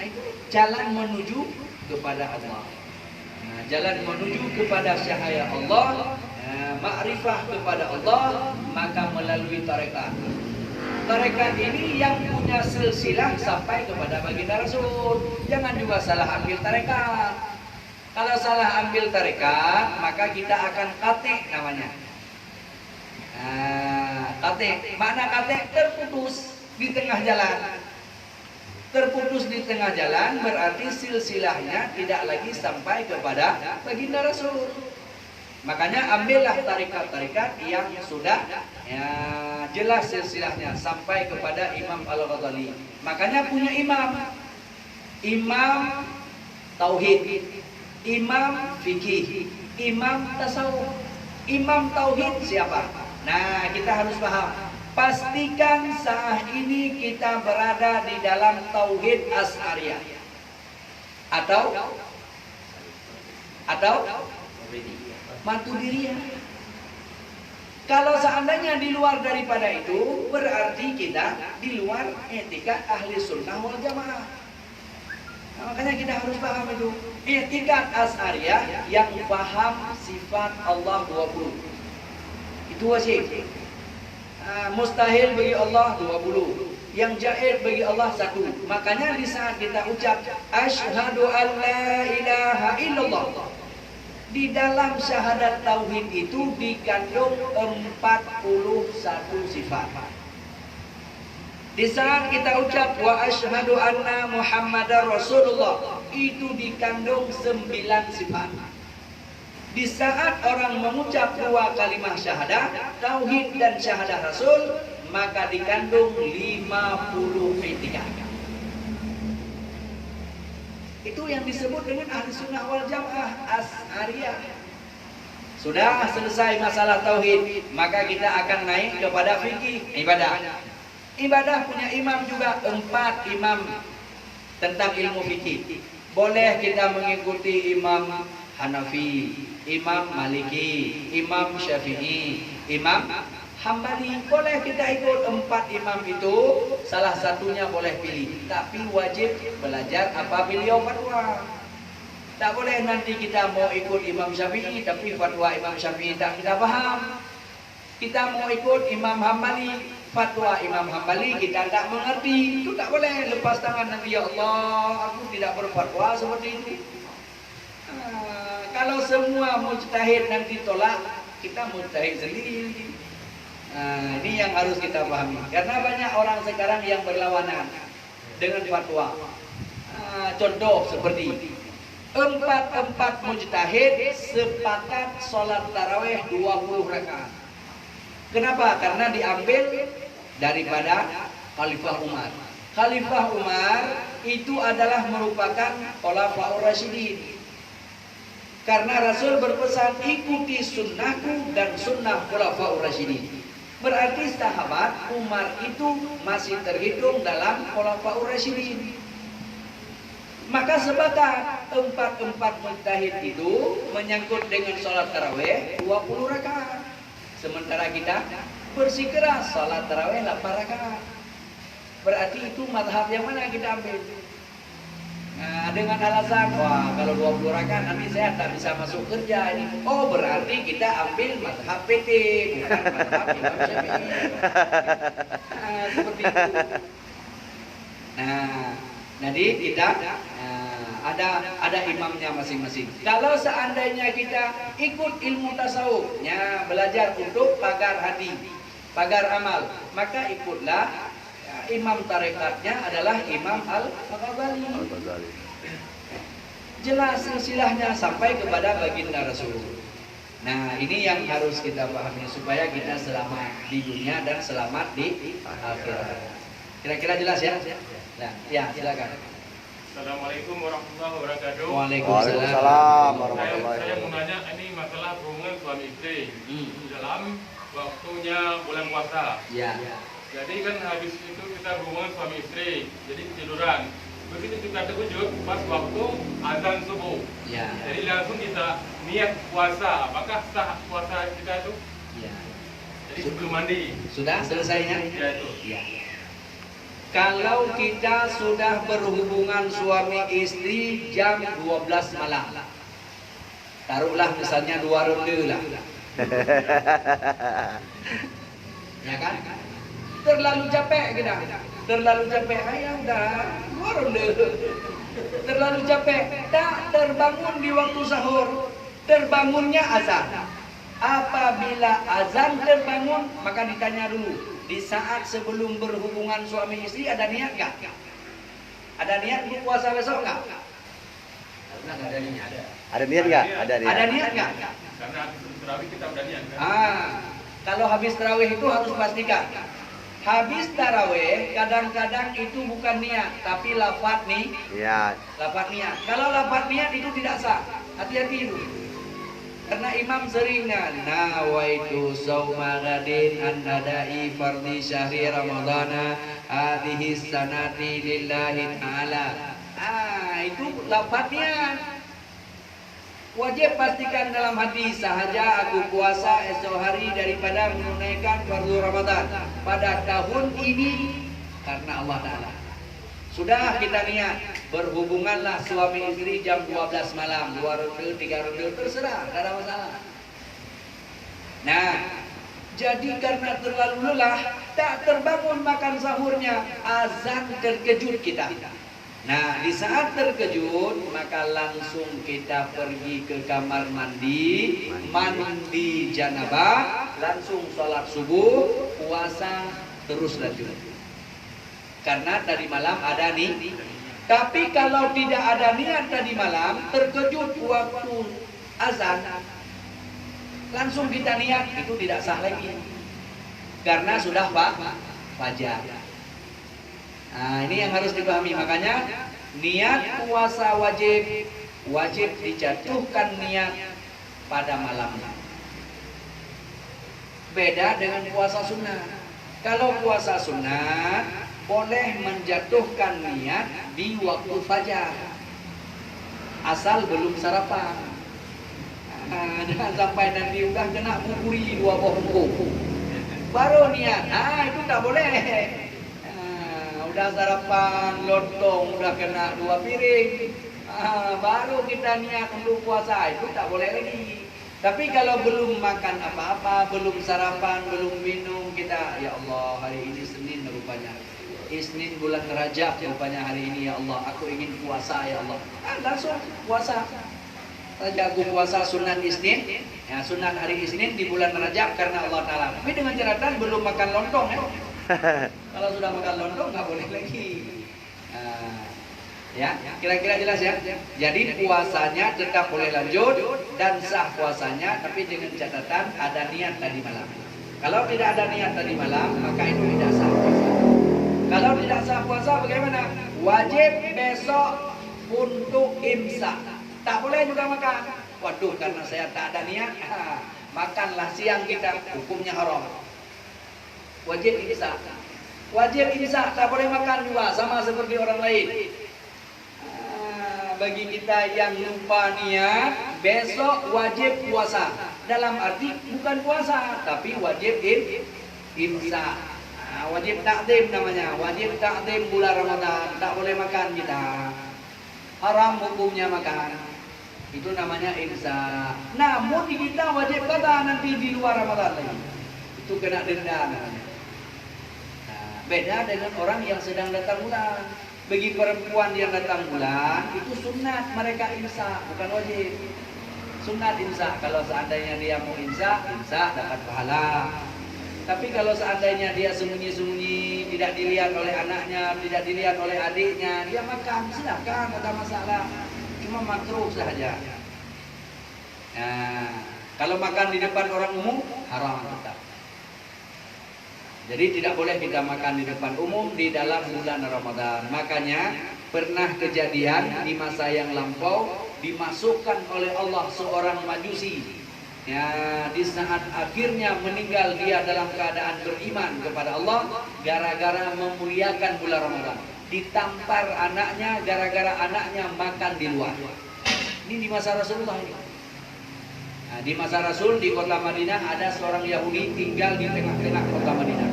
Itu jalan menuju kepada Allah. Jalan menuju kepada syahaya Allah, ma'rifah kepada Allah, maka melalui tarekat. Tarekat ini yang punya silsilah sampai kepada baginda Rasul. Jangan juga salah ambil tarekat. Kalau salah ambil tarekat, maka kita akan katek namanya. Katek, makna katek terputus di tengah jalan. Terputus di tengah jalan berarti silsilahnya tidak lagi sampai kepada baginda Rasul. Makanya ambillah tarekat-tarekat yang sudah jelas silsilahnya sampai kepada Imam Al-Ghazali. Makanya punya imam. Imam tauhid, imam fikih, imam tasawuf. Imam tauhid siapa? Nah, kita harus paham. Pastikan saat ini kita berada di dalam tauhid Asy'ariyah atau Maturidiyah. Kalau seandainya di luar daripada itu, berarti kita di luar etikat ahli sunnah wal jamaah. Nah, makanya kita harus paham itu. Etikat Asy'ariyah yang paham sifat Allah 20. Itu wajib. Mustahil bagi Allah 20. Yang jaiz bagi Allah 1. Makanya di saat kita ucap asyhadu an la ilaha illallah, di dalam syahadat tauhid itu dikandung 41 sifat. Di saat kita ucap wa asyhadu anna Muhammadar Rasulullah, itu dikandung 9 sifat. Di saat orang mengucap 2 kalimat syahadah, tauhid dan syahadah Rasul, maka dikandung 50 etikat. Itu yang disebut dengan ahli sunnah wal jamaah Asy'ariyah. Sudah selesai masalah tauhid, maka kita akan naik kepada fikih, ibadah. Ibadah punya imam juga, 4 imam tentang ilmu fikih. Boleh kita mengikuti imam Hanafi, imam Maliki, imam Syafi'i, imam Hambali. Boleh kita ikut 4 imam itu, salah satunya boleh pilih. Tapi wajib belajar apa beliau fatwa. Tak boleh nanti kita mau ikut imam Syafi'i, tapi fatwa imam Syafi'i tak kita paham. Kita mau ikut imam Hambali, fatwa imam Hambali kita tak mengerti. Itu tak boleh. Lepas tangan nanti, ya Allah, aku tidak berfatwa seperti itu. Kalau semua mujtahid nanti tolak, kita mujtahid sendiri. Ini yang harus kita pahami. Karena banyak orang sekarang yang berlawanan dengan fatwa. Contoh seperti 4 mujtahid sepakat sholat tarawih 20 rakaat. Kenapa? Karena diambil daripada Khalifah Umar. Khalifah Umar itu adalah merupakan Khulafaur Rasyidin. Karena Rasul berpesan ikuti sunnahku dan sunnah Khulafaur Rasyidin. Berarti sahabat Umar itu masih terhitung dalam Khulafaur Rasyidin. Maka sepakat 4 mujtahid itu menyangkut dengan sholat tarawih 20 rakaat. Sementara kita bersikeras sholat tarawih 8 rakaat. Berarti itu mazhab yang mana kita ambil? Nah, dengan alasan, wah kalau 20 rakaat nanti saya tak bisa masuk kerja ini. Oh, berarti kita ambil mazhab PT, bukan mazhab Imam Syafi'i. Seperti itu. Nah, jadi kita ada imamnya masing-masing. Kalau seandainya kita ikut ilmu tasawufnya, belajar untuk pagar hati, pagar amal, maka ikutlah imam tarekatnya adalah Imam Al-Ghazali. Jelas silsilahnya sampai kepada baginda Rasul. Nah, ini yang harus kita pahami supaya kita selamat di dunia dan selamat di akhirat. Kira-kira jelas ya? Nah, ya silakan. Assalamualaikum warahmatullahi wabarakatuh. Waalaikumsalam warahmatullahi wabarakatuh. Saya mau nanya ini masalah hubungan suami istri dalam waktunya bulan puasa. Ya. Jadi kan habis itu kita hubungan suami istri, jadi tiduran. Begitu kita terkejut pas waktu azan subuh. Ya. Jadi langsung kita niat puasa. Apakah sah puasa kita itu? Ya. Jadi sebelum mandi. Sudah selesainya? Ya itu. Ya. Kalau kita sudah berhubungan suami istri jam 12 malam, taruhlah misalnya 2 ronde lah. Ya kan? Terlalu capek kita. Terlalu capek. Ayo udah 2 ronde. Terlalu capek. Tak terbangun di waktu sahur. Terbangunnya azan. Apabila azan terbangun, maka ditanya dulu. Di saat sebelum berhubungan suami istri ada niat nggak? Ada niat berpuasa besok nggak? Ada niat. Ada niat nggak? Ada niat nggak? Karena habis tarawih kita udah niat kan? Kalau habis tarawih itu harus pastikan. Habis tarawih kadang-kadang itu bukan niat, tapi lafaz nih. Iya. Lafaz niat. Kalau lafaz niat itu tidak sah. Hati-hati itu. Karena imam seringnya nawaitu sauma gadin an adai fardhi syahri ramadhana hadhihi sanati lillahi ta'ala. Itu lafadznya. Wajib pastikan dalam hati, sahaja aku puasa esok hari daripada menunaikan fardu Ramadan pada tahun ini karena Allah Ta'ala. Sudah kita niat, berhubunganlah suami istri jam 12 malam, 2 ronde, 3 ronde, terserah, tidak ada masalah. Nah, jadi karena terlalu lelah, tak terbangun makan sahurnya, azan terkejut kita. Nah, di saat terkejut, maka langsung kita pergi ke kamar mandi, mandi janabah, langsung sholat subuh, puasa, terus lanjut. Karena tadi malam ada nih. Tapi kalau tidak ada niat tadi malam, terkejut waktu azan, langsung kita niat, itu tidak sah lagi. Karena sudah fajar. Nah, ini yang harus dipahami. Makanya niat puasa wajib dijatuhkan niat pada malamnya. Beda dengan puasa sunnah. Kalau puasa sunnah boleh menjatuhkan niat di waktu fajar, asal belum sarapan. Jangan sampai nanti udah kena buburi 2 bongkok baru niat. Itu tak boleh. Udah sarapan lontong, udah kena 2 piring, baru kita niat untuk puasa, itu tak boleh lagi. Tapi kalau belum makan apa-apa, belum sarapan, belum minum, kita, ya Allah, hari ini Senin rupanya, Isnin bulan Rajab rupanya hari ini, ya Allah, aku ingin puasa, ya Allah, langsung puasa. Saja aku puasa sunat Isnin, ya, sunat hari Isnin di bulan Rajab karena Allah Ta'ala. Tapi dengan catatan belum makan lontong, ya. Kalau sudah makan lontong nggak boleh lagi. Ya, kira-kira jelas ya. Jadi puasanya tetap boleh lanjut dan sah puasanya, tapi dengan catatan ada niat tadi malam. Kalau tidak ada niat tadi malam, maka itu tidak sah puasa. Kalau tidak sah puasa bagaimana? Wajib besok untuk imsak. Tak boleh juga makan. Waduh, karena saya tak ada niat, makanlah siang kita, hukumnya haram. Wajib imsak. Wajib imsak, tak boleh makan juga, sama seperti orang lain. Bagi kita yang lupa niat, besok wajib puasa. Dalam arti bukan puasa, tapi wajib imsak. Wajib takdim namanya, wajib takdim bulan Ramadan, tak boleh makan kita. Haram hukumnya makan. Itu namanya imsak. Namun kita wajib kata nanti di luar Ramadan lagi. Itu kena denda namanya. Beda dengan orang yang sedang datang bulan. Bagi perempuan yang datang bulan, itu sunat mereka imsak, bukan wajib. Sunat imsak. Kalau seandainya dia mau imsak dapat pahala. Tapi kalau seandainya dia sembunyi-sembunyi, tidak dilihat oleh anaknya, tidak dilihat oleh adiknya, dia makan, silakan, tidak ada masalah. Cuma makruh saja. Nah, kalau makan di depan orang umum, haram tetap. Jadi tidak boleh kita makan di depan umum di dalam bulan Ramadan. Makanya pernah kejadian di masa yang lampau dimasukkan oleh Allah seorang majusi. Ya, di saat akhirnya meninggal dia dalam keadaan beriman kepada Allah gara-gara memuliakan bulan Ramadan. Ditampar anaknya gara-gara anaknya makan di luar. Ini di masa Rasulullah ini. Nah, di masa Rasul di kota Madinah ada seorang Yahudi tinggal di tengah-tengah kota Madinah.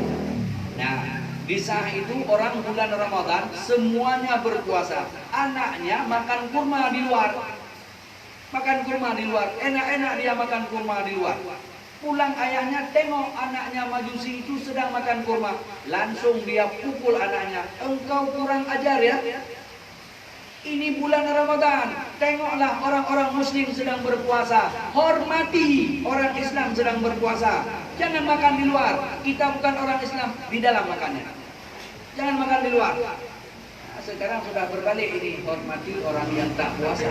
Nah, di saat itu orang bulan Ramadan semuanya berpuasa. Anaknya makan kurma di luar. Makan kurma di luar. Enak-enak dia makan kurma di luar. Pulang ayahnya tengok anaknya majusi itu sedang makan kurma. Langsung dia pukul anaknya. Engkau kurang ajar ya. Ini bulan Ramadan, tengoklah orang-orang muslim sedang berpuasa. Hormati orang Islam sedang berpuasa. Jangan makan di luar. Kita bukan orang Islam, di dalam makannya. Jangan makan di luar. Nah, sekarang sudah berbalik ini, hormati orang yang tak puasa.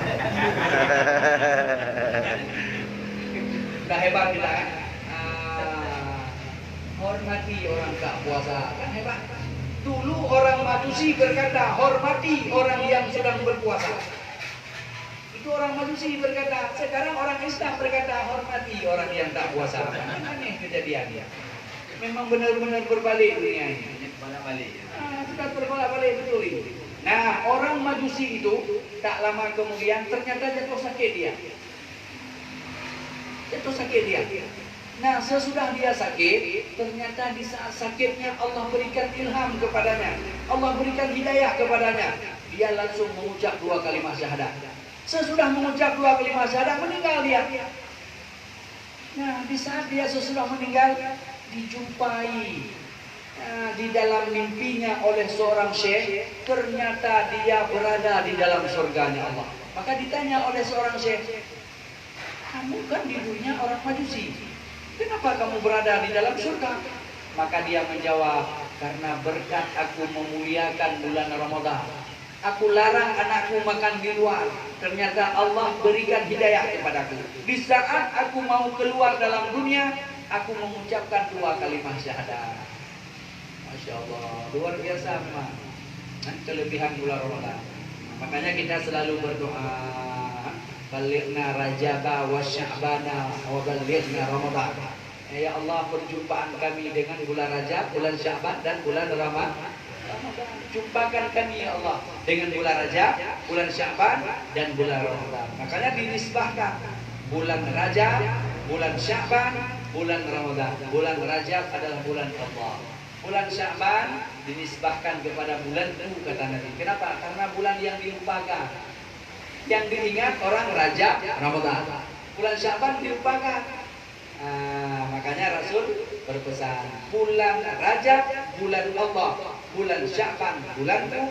Sudah hebat kita kan? Hormati orang tak puasa, kan hebat. Dulu orang Majusi berkata, hormati orang yang sedang berpuasa. Itu Itu orang Majusi berkata. Sekarang orang Islam berkata hormati orang yang tak puasa. Aneh kejadiannya. Memang benar-benar berbalik dunia ini. Balik. Sudah berbalik betul ini. Nah, orang Majusi itu tak lama kemudian ternyata jatuh sakit dia. Jatuh sakit dia. Nah, sesudah dia sakit, ternyata di saat sakitnya Allah berikan ilham kepadanya. Allah berikan hidayah kepadanya. Dia langsung mengucap 2 kalimat syahadat. Sesudah mengucap 2 kalimat syahadat, meninggal dia. Nah, di saat dia sesudah meninggal, dijumpai di dalam mimpinya oleh seorang syekh. Ternyata dia berada di dalam surganya Allah. Maka ditanya oleh seorang syekh, kamu kan dulunya orang Majusi, kenapa kamu berada di dalam surga? Maka dia menjawab, karena berkat aku memuliakan bulan Ramadan. Aku larang anakku makan di luar. Ternyata Allah berikan hidayah kepadaku. Di saat aku mau keluar dalam dunia, aku mengucapkan 2 kalimat syahadat. Masya Allah, luar biasa memang kelebihan bulan Ramadan. Makanya kita selalu berdoa, balighna Rajaba wa Sya'bana wa balighna Ramadan. Ya Allah, perjumpaan kami dengan bulan Rajab, bulan Sya'ban dan bulan Ramadan. Jumpakan kami ya Allah dengan bulan Rajab, bulan Sya'ban dan bulan Ramadan. Makanya dinisbahkan bulan Rajab, bulan Sya'ban, bulan Ramadan. Bulan Rajab adalah bulan Allah. Bulan Sya'ban dinisbahkan kepada bulanku, kata Nabi. Kenapa? Karena bulan yang dilupakan. Yang diingat orang Rajab, Ramadan. Bulan Sya'ban dilupakan. Makanya Rasul berpesan, bulan Rajab, bulan Allah. Bulan Sya'ban, bulanku.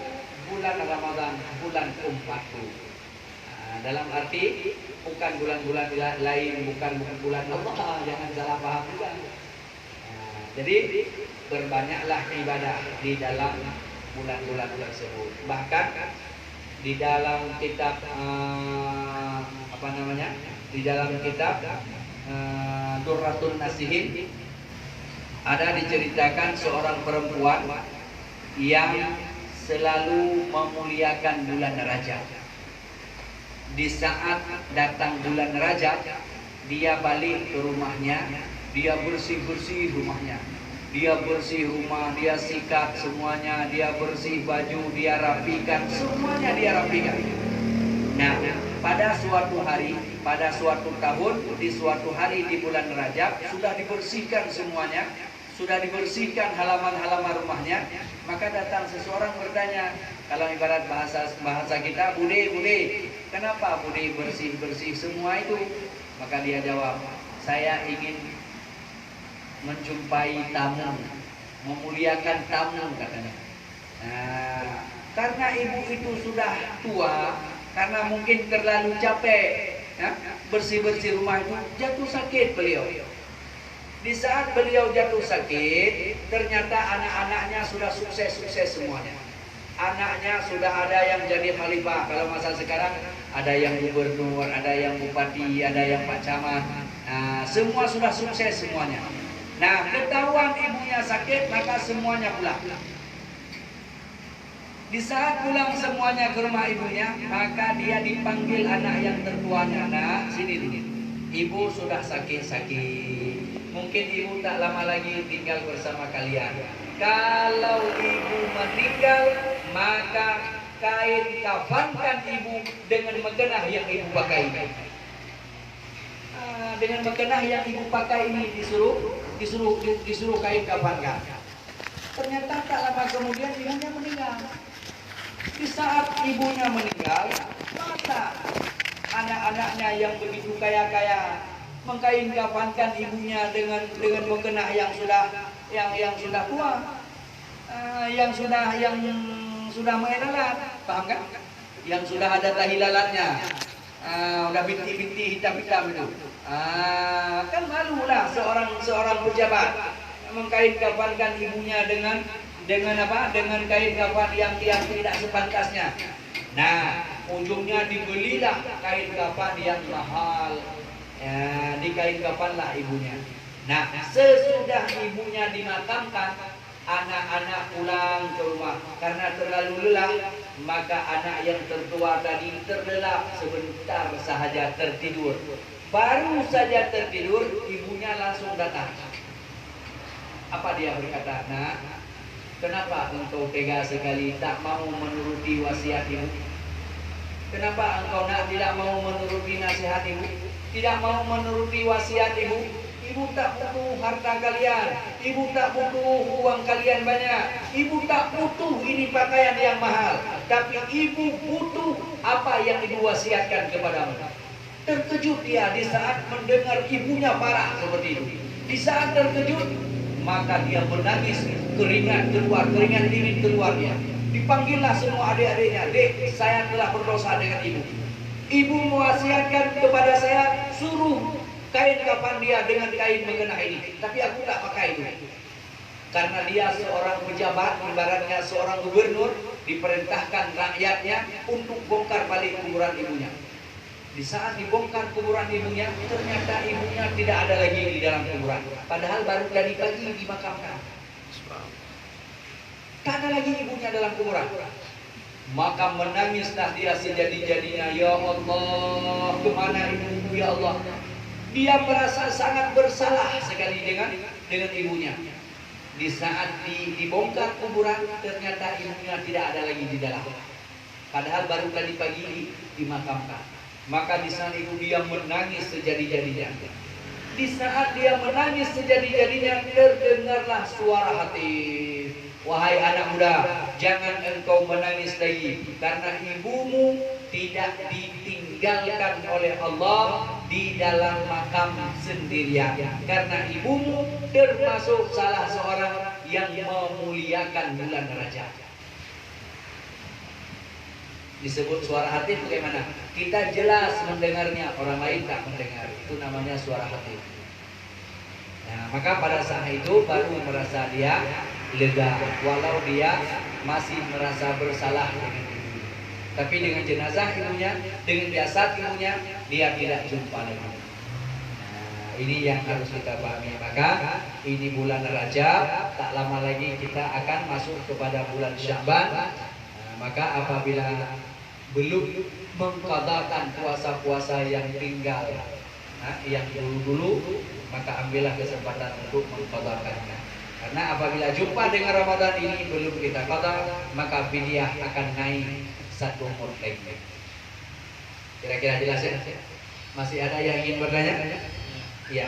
Bulan Ramadan, bulan umatku. Dalam arti bukan bulan-bulan lain, bukan bulan Allah. Jangan salah paham juga. Jadi berbanyaklah ibadah di dalam bulan-bulan tersebut. Bahkan di dalam kitab Di dalam kitab Durratun Nasihin ada diceritakan seorang perempuan yang selalu memuliakan bulan Rajab. Di saat datang bulan Rajab, dia balik ke rumahnya, dia bersih-bersih rumahnya. Dia bersih rumah, dia sikat semuanya, dia bersih baju, dia rapikan, semuanya dia rapikan. Nah, pada suatu hari, pada suatu tahun, di suatu hari di bulan Rajab, sudah dibersihkan semuanya, sudah dibersihkan halaman-halaman rumahnya. Maka datang seseorang bertanya, kalau ibarat bahasa kita, bude, kenapa bude bersih-bersih semua itu? Maka dia jawab, saya ingin menjumpai tamu, memuliakan tamu, katanya. Nah, karena ibu itu sudah tua, karena mungkin terlalu capek bersih-bersih rumah itu, jatuh sakit beliau. Di saat beliau jatuh sakit, ternyata anak-anaknya sudah sukses semuanya. Anaknya sudah ada yang jadi khalifah. Kalau masa sekarang ada yang gubernur, ada yang bupati, ada yang pak camat. Nah, semua sudah sukses semuanya. Nah, ketahuan ibunya sakit, maka semuanya pulang. Di saat pulang semuanya ke rumah ibunya, maka dia dipanggil anak yang tertuanya. Nah, sini. Ibu sudah sakit-sakit. Mungkin ibu tak lama lagi tinggal bersama kalian. Kalau ibu meninggal, maka kain kafankan ibu dengan mukena yang ibu pakai. Dengan mukena yang ibu pakai ini disuruh kain kafankan. Ternyata tak lama kemudian ibunya meninggal. Di saat ibunya meninggal, maka anak-anaknya yang begitu kaya mengkain kafankan ibunya dengan mukena yang sudah tua, yang sudah mengenalat, paham kan? Yang sudah ada tahi lalatnya, udah binti-binti hitam-hitam itu. Kan malulah seorang pejabat mengkain kafankan ibunya dengan kain kafan yang tidak sepantasnya. Nah, ujungnya dibelilah kain kafan yang mahal. Ya, dikain kafanlah ibunya. Nah, sesudah ibunya dimakamkan, anak-anak pulang ke rumah karena terlalu lelah. maka anak yang tertua tadi terlelap sebentar sahaja tertidur. Baru saja tertidur, ibunya langsung datang. Apa dia berkata? Nak, kenapa engkau tega sekali tak mau menuruti wasiat ibu? Kenapa engkau nak tidak mau menuruti nasihat ibu? Tidak mau menuruti wasiat ibu? Ibu tak butuh harta kalian, ibu tak butuh uang kalian banyak, ibu tak butuh ini pakaian yang mahal, tapi ibu butuh apa yang ibu wasiatkan kepadamu. Terkejut dia di saat mendengar ibunya marah seperti itu. Di saat terkejut, maka dia menangis, keringat keluar, keringat dingin keluar dia. Dipanggillah semua adik-adiknya, "Dek, saya telah berdosa dengan ibu. Ibu mewasiatkan kepada saya suruh kain kapan dia dengan kain mengena ini, tapi aku tak pakai itu." Karena dia seorang pejabat, ibaratnya seorang gubernur, diperintahkan rakyatnya untuk bongkar balik kuburan ibunya. Di saat dibongkar kuburan ibunya, ternyata ibunya tidak ada lagi di dalam kuburan. Padahal baru tadi pagi dimakamkan. Tak ada lagi ibunya dalam kuburan. Maka menangislah dia sejadi-jadinya, "Ya Allah, kemana ibuku ya Allah?" Dia merasa sangat bersalah sekali dengan ibunya. Di saat dibongkar kuburan, ternyata ibunya tidak ada lagi di dalam. Padahal baru tadi pagi dimakamkan. Maka di saat itu dia menangis sejadi-jadinya. Di saat dia menangis sejadi-jadinya, terdengarlah suara hati. "Wahai anak muda, jangan engkau menangis lagi, karena ibumu tidak ditinggalkan oleh Allah di dalam makam sendirian. Karena ibumu termasuk salah seorang yang memuliakan bulan Rajab." Disebut suara hati bagaimana? Kita jelas mendengarnya, orang lain tak mendengar. Itu namanya suara hati. Nah, maka pada saat itu baru merasa dia lega, walau dia masih merasa bersalah dengan ibunya. Tapi dengan jenazah ibunya, dengan jasad ibunya, dia tidak jumpa lagi. Nah, ini yang harus kita pahami. Maka ini bulan Rajab, tak lama lagi kita akan masuk kepada bulan Sya'ban. Maka apabila belum mengqadakan puasa-puasa yang tinggal, yang dulu-dulu, maka ambillah kesempatan untuk mengqadakannya. Karena apabila jumpa dengan Ramadan ini belum kita qada, maka fidyah akan naik 1 mudlik. Kira-kira jelas ya? Masih ada yang ingin bertanya? Iya.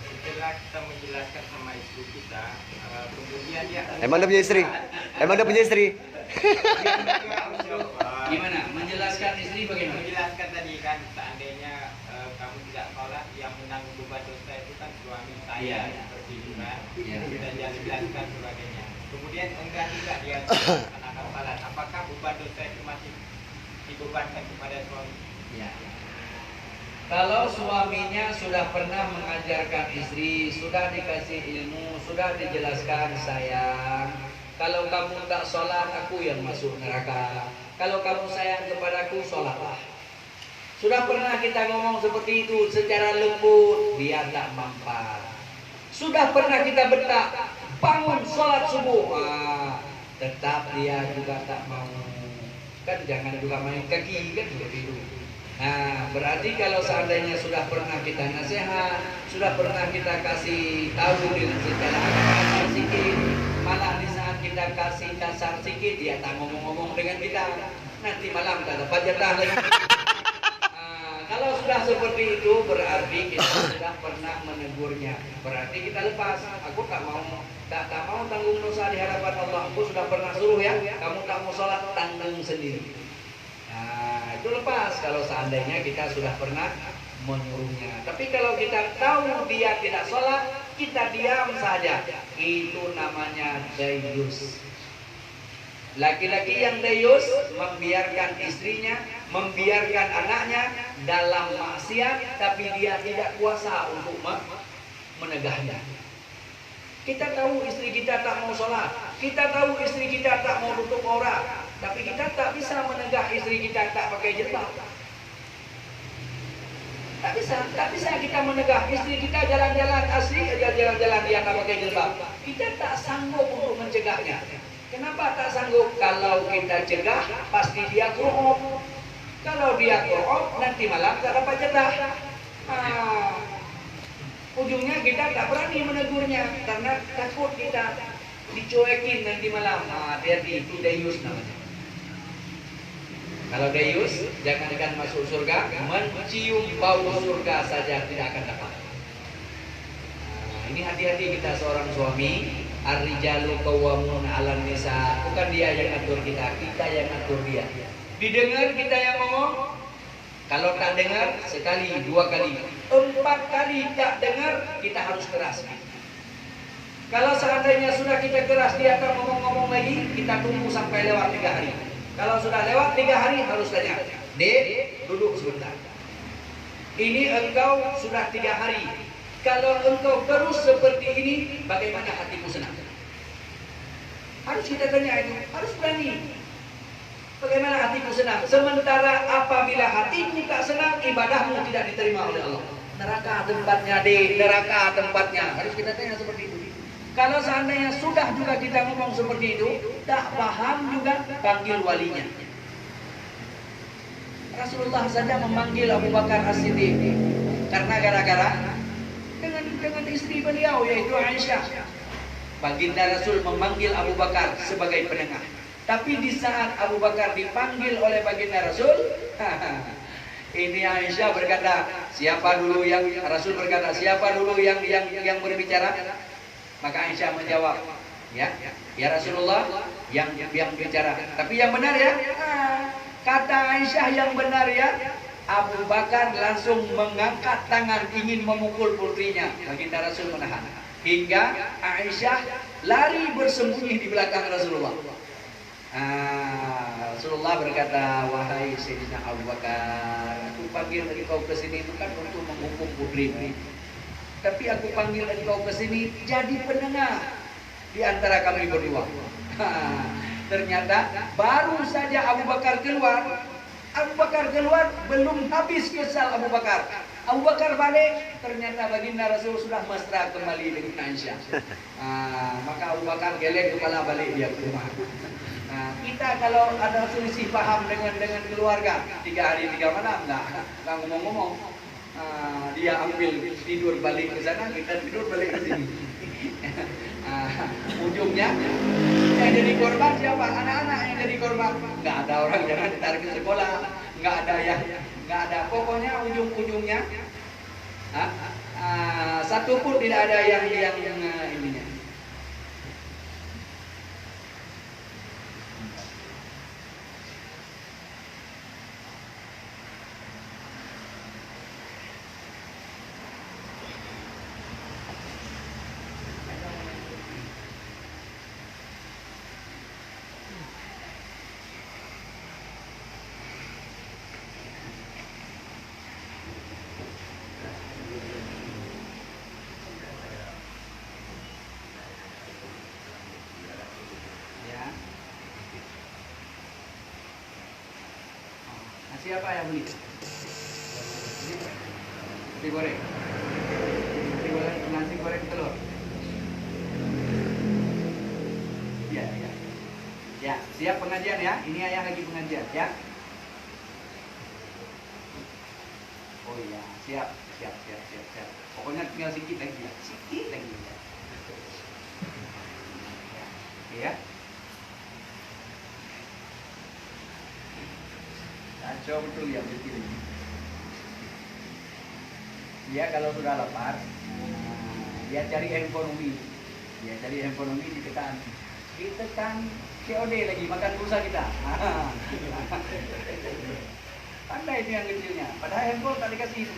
Setelah kita menjelaskan sama istri kita, kemudian dia Emang dia punya istri? Emang dia punya istri? Gimana? Menjelaskan istri bagaimana? Menjelaskan tadi kan, seandainya kamu tidak sholat, yang menanggung beban dosa itu kan suami saya, Iya. seperti itu kan. Iya. Kita jelaskan sebagainya. Kemudian enggak juga dia akan sholat. Apakah beban dosa itu masih dibebankan kepada suami? Ya. Kalau suaminya sudah pernah mengajarkan istri, sudah dikasih ilmu, sudah dijelaskan, "Sayang, kalau kamu tak sholat, aku yang masuk neraka. Kalau kamu sayang kepadaku, sholatlah." Sudah pernah kita ngomong seperti itu secara lembut, dia tak mampan. Sudah pernah kita bentak, "Bangun sholat subuh." Tetap dia juga tak mau. Kan jangan juga main kaki, kan seperti itu. Nah, berarti kalau seandainya sudah pernah kita nasihat, sudah pernah kita kasih tahu dengan secara kasar sedikit, malah di saat kita kasih kasar sedikit, dia tak ngomong-ngomong dengan kita. Nanti malam tak dapat jatah lagi. Kalau sudah seperti itu, berarti kita sudah pernah menegurnya. Berarti kita lepas. Aku tak mau tanggung dosa di hadapan Allah. Aku sudah pernah suruh ya, kamu tak mau sholat, tanggung sendiri. Nah, itu lepas kalau seandainya kita sudah pernah menyuruhnya. Tapi kalau kita tahu dia tidak sholat, kita diam saja. Itu namanya dayus. Laki-laki yang dayus membiarkan istrinya, membiarkan anaknya dalam maksiat, tapi dia tidak kuasa untuk menegahnya. Kita tahu istri kita tak mau sholat, kita tahu istri kita tak mau tutup aurat, tapi kita tak bisa menegah istri kita tak pakai jilbab. Tak bisa kita menegah istri kita jalan-jalan asli aja, jalan-jalan dia tak pakai jilbab. Kita tak sanggup untuk mencegahnya. Kenapa tak sanggup? Kalau kita cegah, pasti dia koop. Kalau dia koop, nanti malam tak dapat jatah. Ujungnya kita tak berani menegurnya karena takut kita dicuekin nanti malam. Hati-hati, itu deyus namanya. Kalau deyus, jangankan masuk surga, mencium bau surga saja tidak akan dapat. Ini hati-hati kita seorang suami. Ar-rijalu qawwamun 'alan nisa. Bukan dia yang atur kita, kita yang atur dia. Didengar kita yang ngomong. Kalau tak dengar, sekali, 2 kali, 4 kali tak dengar, kita harus keras. Kalau seandainya sudah kita keras, dia akan ngomong-ngomong lagi, kita tunggu sampai lewat 3 hari. Kalau sudah lewat 3 hari, harus tanya, Dek, duduk sebentar. Ini engkau sudah 3 hari. Kalau engkau terus seperti ini, bagaimana hatimu senang? Harus kita tanya itu, harus berani. Bagaimana hatimu senang? Sementara apabila hatimu tak senang, ibadahmu tidak diterima oleh Allah. Neraka tempatnya, neraka tempatnya. Harus kita tanya seperti itu. Kalau seandainya sudah juga kita ngomong seperti itu, tak paham juga, panggil walinya. Rasulullah saja memanggil Abu Bakar As-Siddiq karena gara-gara dengan istri beliau yaitu Aisyah. Baginda Rasul memanggil Abu Bakar sebagai penengah. Tapi di saat Abu Bakar dipanggil oleh baginda Rasul, ini Aisyah berkata, siapa dulu yang Rasul berkata, siapa dulu yang berbicara? Maka Aisyah menjawab, ya Rasulullah yang bicara. Tapi yang benar ya? Kata Aisyah yang benar ya. Abu Bakar langsung mengangkat tangan ingin memukul putrinya. Baginda Rasul menahan. Hingga Aisyah lari bersembunyi di belakang Rasulullah. Rasulullah berkata, wahai Sayyidina Abu Bakar, aku panggil engkau ke sini bukan untuk menghukum putrimu, tapi aku panggil engkau ke sini jadi penengah di antara kami berdua. Ternyata baru saja Abu Bakar keluar. Abu Bakar keluar, belum habis kesal Abu Bakar. Abu Bakar balik, ternyata baginda Rasul sudah mesra kembali dengan Aisyah. Maka Abu Bakar geleng kepala balik dia ke rumah. Kita kalau ada selisih paham dengan keluarga, 3 hari 3 malam nggak ngomong-ngomong. Dia ambil tidur balik ke sana, kita tidur balik ke sini. Ujungnya yang jadi korban siapa? Anak-anak yang jadi korban. Nggak ada orang yang ditarik ke sekolah, nggak ada. Pokoknya ujung-ujungnya satu pun tidak ada yang ininya. Siapa yang beli? Nasi goreng. Nasi goreng telur. Ya, siap pengajian ya. Ini ayah lagi pengajian ya. Oh iya, siap. Pokoknya tinggal sedikit lagi ya. Ya. Coba betul ya betul ini. Dia kalau sudah lapar, dia cari handphone Umi. Ditekan COD lagi makan pulsa kita. Pandai itu yang kecilnya. Padahal handphone tak dikasih.